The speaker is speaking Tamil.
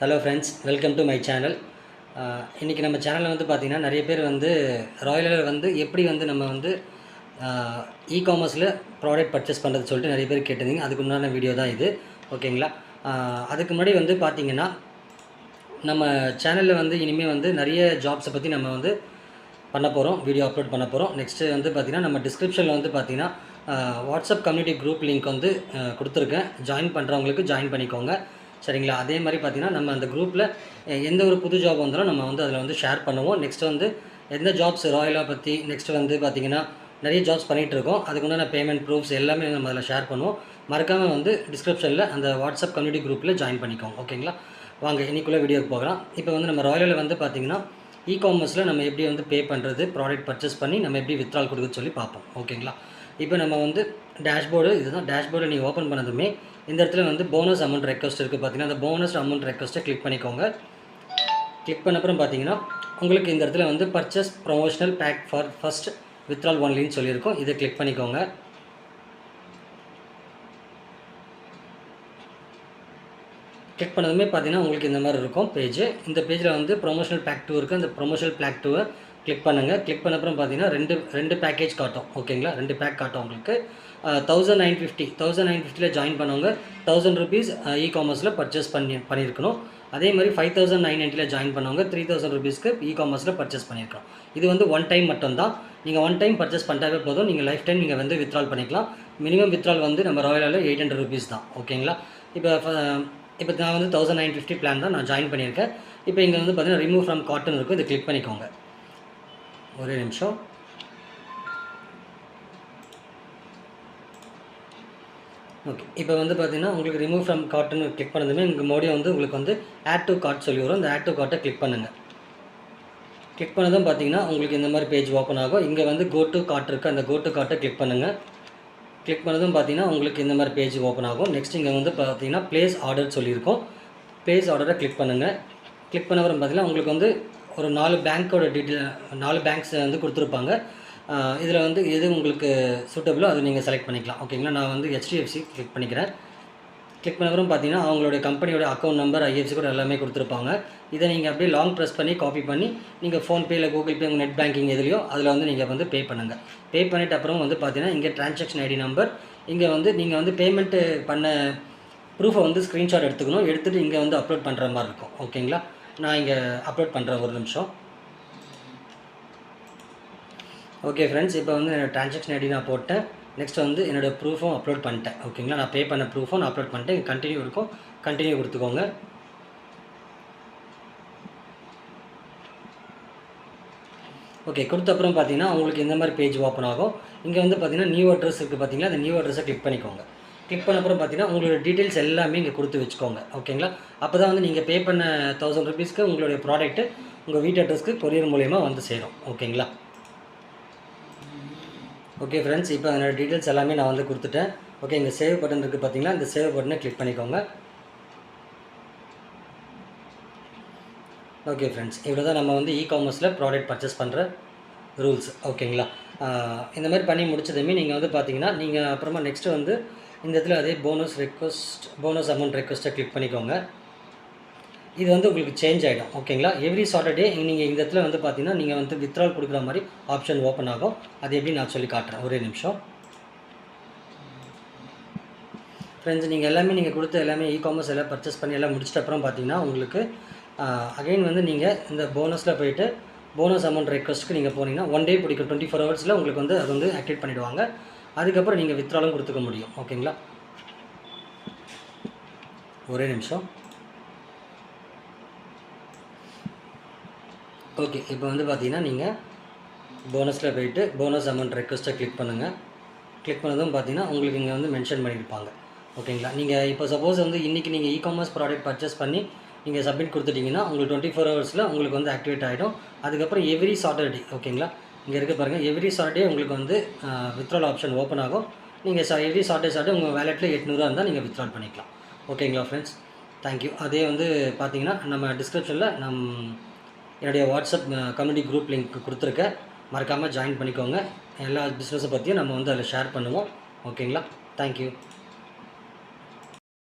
Hello friends, welcome to my channel. இன்றைக்கி நம்ம சேனலில் வந்து பார்த்திங்கன்னா நிறைய பேர் வந்து ராயலில் வந்து எப்படி வந்து நம்ம வந்து இ-காமர்ஸில் ப்ராடக்ட் பர்ச்சேஸ் பண்ணுறது சொல்லிட்டு நிறைய பேர் கேட்டிருந்தீங்க. அதுக்கு முன்னாடி வீடியோ தான் இது. ஓகேங்களா? அதுக்கு முன்னாடி வந்து பார்த்திங்கன்னா நம்ம சேனலில் வந்து இனிமேல் வந்து நிறைய ஜாப்ஸை பற்றி நம்ம வந்து பண்ண போகிறோம், வீடியோ அப்லோட் பண்ண போகிறோம். நெக்ஸ்ட்டு வந்து பார்த்திங்கன்னா நம்ம டிஸ்கிரிப்ஷனில் வந்து பார்த்திங்கன்னா வாட்ஸ்அப் கம்யூனிட்டி குரூப் லிங்க் வந்து கொடுத்துருக்கேன். ஜாயின் பண்ணுறவங்களுக்கு ஜாயின் பண்ணிக்கோங்க, சரிங்களா? அதே மாதிரி பார்த்திங்கன்னா நம்ம அந்த குரூப்பில் எந்த ஒரு புது ஜாப் வந்தாலும் நம்ம வந்து அதில் வந்து ஷேர் பண்ணுவோம். நெக்ஸ்ட் வந்து எந்த ஜாப்ஸ் ராயலாக பற்றி நெக்ஸ்ட் வந்து பார்த்திங்கன்னா நிறைய ஜாப்ஸ் பண்ணிகிட்ருக்கோம். அதுக்குண்டான பேமெண்ட் ப்ரூஃப்ஸ் எல்லாமே நம்ம அதில் ஷேர் பண்ணுவோம். மறக்காமல் வந்து டிஸ்கிரிப்ஷனில் அந்த வாட்ஸ்அப் கம்யூனிட்டி குரூப்பில் ஜாயின் பண்ணிக்கோங்க. ஓகேங்களா? வாங்க இன்றைக்குள்ளே வீடியோக்கு போகலாம். இப்போ வந்து நம்ம ராயலில் வந்து பார்த்திங்கன்னா இ-காமர்ஸில் நம்ம எப்படி வந்து பே பண்ணுறது, ப்ராடக்ட் பர்ச்சேஸ் பண்ணி நம்ம எப்படி வித்ட்ரால் கொடுக்குறது சொல்லி பார்ப்போம். ஓகேங்களா? இப்போ நம்ம வந்து டேஷ்போர்டு, இதுதான் டேஷ்போர்டை நீங்கள் ஓப்பன் பண்ணதுமே இந்த இடத்துல வந்து போனஸ் அமௌண்ட் ரெக்வஸ்ட் இருக்குது. பார்த்தீங்கன்னா அந்த போனஸ் அமௌண்ட் ரெக்வஸ்ட்டை கிளிக் பண்ணிக்கோங்க. கிளிக் பண்ண அப்புறம் பார்த்தீங்கன்னா உங்களுக்கு இந்த இடத்துல வந்து purchase promotional pack for first withdrawal ஒன்லின்னு சொல்லியிருக்கோம். இதை கிளிக் பண்ணிக்கோங்க. கிளிக் பண்ணதுமே பார்த்தீங்கன்னா உங்களுக்கு இந்த மாதிரி இருக்கும் பேஜ். இந்த பேஜில் வந்து ப்ரொமோஷனல் பேக் 2 இருக்குது. அந்த ப்ரொமோஷனல் பேக் 2 கிளிக் பண்ணுங்கள். கிளிக் பண்ண அப்புறம் பார்த்தீங்கன்னா ரெண்டு பேக்கேஜ் காட்டும். ஓகேங்களா? 2 பேக் காட்டும் உங்களுக்கு. 1950 ஜாயின் பண்ணவங்க 1000 ருபீஸ் இ-காமர்ஸில் பர்ச்சேஸ் பண்ணியிருக்கணும். அதே மாதிரி 5990 ஜாயின் பண்ணவங்க 3000 ருபீஸ்க்கு இ-காமர்ஸில் பர்ச்சேஸ் பண்ணியிருக்கணும். இது வந்து ஒன் டைம் மட்டும்தான். நீங்கள் ஒன் டைம் பர்ச்சேஸ் பண்ணிட்டாவே போதும். நீங்கள் லைஃப் டைம் நீங்கள் வந்து வித்ட்ரால் பண்ணிக்கலாம். மினிமம் வித்ட்ரால் வந்து நம்ம ராயலில் 800 ருபீஸ் தான். ஓகேங்களா? இப்போ நான் வந்து 1950 பிளான் தான் நான் ஜாயின் பண்ணியிருக்கேன். இப்போ இங்கே வந்து பார்த்தீங்கன்னா ரிமூவ் ஃப்ரம் கார்ட்னு இருக்கும். இதை கிளிக் பண்ணிக்கோங்க. ஒரே நிமிஷம். ஓகே, இப்போ வந்து பார்த்தீங்கன்னா உங்களுக்கு ரிமூவ் ஃப்ரம் கார்ட்னு கிளிக் பண்ணதுமே இங்கே மறுபடியும் வந்து உங்களுக்கு வந்து ஆட் டு கார்ட் சொல்லி வரும். இந்த ஆட் டு கார்ட்டை கிளிக் பண்ணுங்கள். கிளிக் பண்ணதும் பார்த்தீங்கன்னா உங்களுக்கு இந்த மாதிரி பேஜ் ஓப்பன் ஆகும். இங்கே வந்து கோ டு கார்ட் இருக்குது. அந்த கோ டு கார்ட்டை கிளிக் பண்ணுங்கள். கிளிக் பண்ணதும் பார்த்தீங்கன்னா உங்களுக்கு இந்த மாதிரி பேஜ் ஓப்பன் ஆகும். நெக்ஸ்ட் இங்கே வந்து பார்த்தீங்கன்னா ப்ளேஸ் ஆர்டர் சொல்லியிருக்கோம். ப்ளேஸ் ஆர்டரை கிளிக் பண்ணுங்கள். கிளிக் பண்ண அப்புறம் பார்த்தீங்கன்னா உங்களுக்கு வந்து ஒரு 4 பேங்க்கோட டீட்டெயில் 4 பேங்க்ஸ் வந்து கொடுத்துருப்பாங்க. இதில் வந்து எது உங்களுக்கு சூட்டபிளோ அதை நீங்கள் செலக்ட் பண்ணிக்கலாம். ஓகேங்களா? நான் வந்து HDFC கிளிக் பண்ணிக்கிறேன். கிளிக் பண்ண அப்புறம் பார்த்தீங்கன்னா அவங்களுடைய கம்பெனியோட அக்கௌண்ட் நம்பர், IFSC கூட எல்லாமே கொடுத்துருப்பாங்க. இதை நீங்கள் அப்படியே லாங் ப்ரெஸ் பண்ணி காப்பி பண்ணி நீங்கள் ஃபோன்பே இல்லை கூகுள் பே, உங்கள் நெட் பேங்கிங் எதுலையோ அதில் வந்து நீங்கள் வந்து பே பண்ணுங்கள். பே பண்ணிவிட்டு அப்புறம் வந்து பார்த்தீங்கன்னா இங்கே டிரான்சாக்ஷன் ஐடி நம்பர், இங்கே வந்து நீங்கள் வந்து பேமெண்ட்டு பண்ண ப்ரூஃபை வந்து ஸ்க்ரீன்ஷாட் எடுத்துக்கணும். எடுத்துகிட்டு இங்கே வந்து அப்லோட் பண்ணுற மாதிரி இருக்கும். ஓகேங்களா? நான் இங்கே அப்லோட் பண்ணுறேன். ஒரு நிமிஷம். ஓகே ஃப்ரெண்ட்ஸ், இப்போ வந்து என்னோடய டிரான்சாக்ஷன் ஐடி நான் போட்டேன். நெக்ஸ்ட் வந்து என்னோடய ப்ரூஃபும் அப்லோட் பண்ணிட்டேன். ஓகேங்களா? நான் பே பண்ண ப்ரூஃபும் நான் அப்லோட் பண்ணிட்டேன். கண்டினியூ இருக்கும். கண்டினியூ கொடுத்துக்கோங்க. ஓகே, கொடுத்த அப்புறம் பார்த்தீங்கன்னா உங்களுக்கு இந்த மாதிரி பேஜ் ஓப்பன் ஆகும். இங்கே வந்து பார்த்தீங்கன்னா நியூ அட்ரஸ் இருக்குது. பார்த்தீங்களா? அந்த நியூ அட்ரஸை கிளிக் பண்ணிக்கோங்க. கிளிக் பண்ண அப்புறம் பார்த்தீங்கன்னா உங்களோட டீட்டெயில்ஸ் எல்லாமே இங்கே கொடுத்து வச்சுக்கோங்க. ஓகேங்களா? அப்போ தான் வந்து நீங்கள் பே பண்ண 1000 ருபீஸ்க்கு உங்களுடைய ப்ராடக்ட்டு உங்கள் வீட்டு அட்ரஸ்க்கு கொரியர் மூலயமா வந்து சேரும். ஓகேங்களா? ஓகே ஃப்ரெண்ட்ஸ், இப்போ என்னோடய டீட்டெயில்ஸ் எல்லாமே நான் வந்து கொடுத்துட்டேன். ஓகே, இங்கே சேவ் பட்டன் இருக்குது. பார்த்தீங்கன்னா இந்த சேவ் பட்டனை கிளிக் பண்ணிக்கோங்க. ஓகே ஃப்ரெண்ட்ஸ், இவ்வளோ தான் நம்ம வந்து இ-காமர்ஸில் ப்ராடக்ட் பர்ச்சேஸ் பண்ணுற ரூல்ஸ். ஓகேங்களா? இந்த மாதிரி பண்ணி முடிச்சதுமே நீங்கள் வந்து பார்த்தீங்கன்னா நீங்கள் அப்புறமா நெக்ஸ்ட்டு வந்து இந்த இடத்துல அதே போனஸ் அமௌண்ட் ரெக்வஸ்ட்டை கிளிக் பண்ணிக்கோங்க. இது வந்து உங்களுக்கு சேஞ்ச் ஆகிடும். ஓகேங்களா? எவ்ரி சாட்டர்டே நீங்கள் இந்த இடத்துல வந்து பார்த்தீங்கன்னா நீங்கள் வந்து வித்ட்ரால் கொடுக்குற மாதிரி ஆப்ஷன் ஓப்பன் ஆகும். அது எப்படி நான் சொல்லி காட்டுறேன். ஒரே நிமிஷம். ஃப்ரெண்ட்ஸ், நீங்கள் எல்லாமே நீங்கள் கொடுத்த எல்லாமே இ-காமர்ஸ் எல்லாம் பர்ச்சேஸ் பண்ணி எல்லாம் முடிச்சிட்ட அப்புறம் பார்த்தீங்கன்னா உங்களுக்கு அகைன் வந்து நீங்கள் இந்த போனஸில் போய்ட்டு போனஸ் அமௌண்ட் ரெக்வஸ்ட்டுக்கு நீங்கள் போனீங்கன்னா 1 டே பிடிக்கும். 24 ஹவர்ஸில் உங்களுக்கு வந்து அது வந்து ஆக்டிவேட் பண்ணிவிடுவாங்க. அதுக்கப்புறம் நீங்கள் வித்ட்ராலும் கொடுத்துக்க முடியும். ஓகேங்களா? ஒரே நிமிஷம். ஓகே, இப்போ வந்து பார்த்தீங்கன்னா நீங்கள் போனஸில் போய்ட்டு போனஸ் அமௌண்ட் ரெக்வஸ்ட்டை கிளிக் பண்ணுங்கள். கிளிக் பண்ணதும் பார்த்தீங்கன்னா உங்களுக்கு இங்கே வந்து மென்ஷன் பண்ணியிருப்பாங்க. ஓகேங்களா? நீங்கள் இப்போ சப்போஸ் வந்து இன்றைக்கி நீங்கள் இ-காமர்ஸ் ப்ராடக்ட் பர்ச்சேஸ் பண்ணி நீங்கள் சப்மிட் கொடுத்துட்டிங்கன்னா உங்களுக்கு 24 ஹவர்ஸில் உங்களுக்கு வந்து ஆக்டிவேட் ஆகிடும். அதுக்கப்புறம் எவ்ரி சாட்டர்டே, ஓகேங்களா, இங்கே இருக்க பாருங்கள், எவ்ரி சாட்டர்டே உங்களுக்கு வந்து வித்ட்ரால் ஆப்ஷன் ஓப்பன் ஆகும். நீங்கள் எவ்ரி சாட்டர்டே உங்கள் வேலெட்டில் 800 இருந்தால் நீங்கள் வித்ட்ரால் பண்ணிக்கலாம். ஓகேங்களா ஃப்ரெண்ட்ஸ்? தேங்க்யூ. அதே வந்து பார்த்தீங்கன்னா நம்ம டிஸ்கிரிப்ஷனில் என்னுடைய வாட்ஸ்அப் கம்யூனிட்டி குரூப் லிங்க் கொடுத்துருக்கேன். மறக்காமல் ஜாயின் பண்ணிக்கோங்க. எல்லா பிஸ்னஸை பற்றியும் நம்ம வந்து அதில் ஷேர் பண்ணுவோம். ஓகேங்களா? தேங்க்யூ.